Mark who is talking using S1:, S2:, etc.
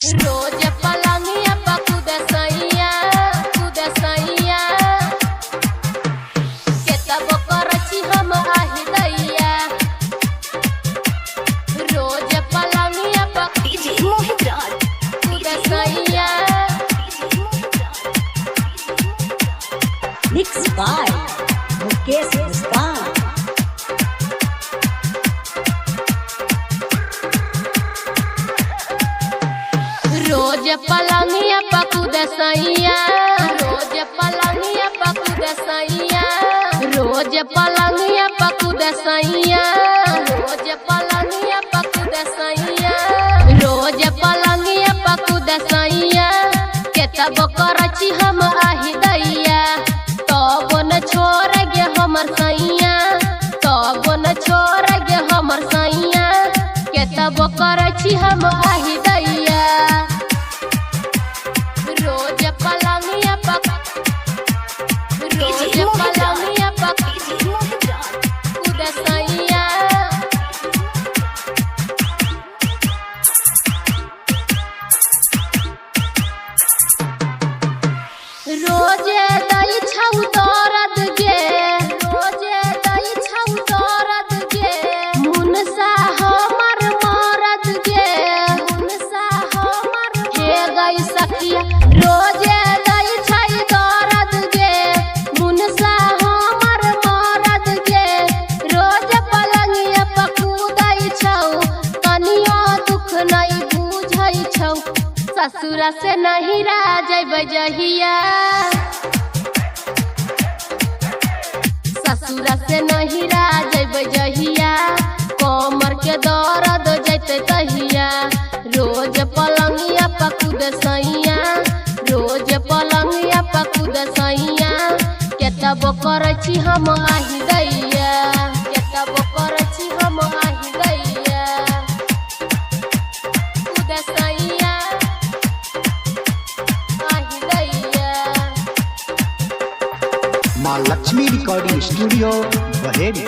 S1: रोज पलंगिया पर कूद सैया केतबो करछी हम आही दैया। रोज पलंगिया पर कूद सैया।
S2: Mixed by Mukesh Muskan।
S1: रोज पलंगिया पर कूद सैया। रोज पलंगिया पर कूद सैया। रोज पलंगिया पर कूद सैया। रोज पलंगिया पर कूद सैया। रोज पलंगिया पर कूद सैया केतबो करछी हम आही दैया। तबो न छोड़ गे हमर सैया। तबो न छोड़ गे हमर सैया केतबो करछी हम आही दैया। रोज पलंगिया पर कूद सैया। रोजे दई छौ दर्द गे। रोजे दई छौ दर्द गे। मुनसा हमर मरद गे। मुनसा हमर हे गई सखिया। रोजे दई छै दर्द गे। मुनसा हमर मरद गे। रोज पलंगिया पर कूदै छौ कनियो दुख नहीं बुझै छौ। ससुरा से नहीं जइबै जहिया। ससुरा से नहीं जइबै जहिया। कमर के दर्द जैते तहिया। रोज पलंगिया पर कूद सैया। रोज पलंगिया पर कूद सैया केतबो करछी हम आही दैया। केतबो करछी हम आही दैया। कूद सैया आही दैया।
S3: माँ लक्ष्मी रिकॉर्डिंग स्टूडियो बहेड़ी।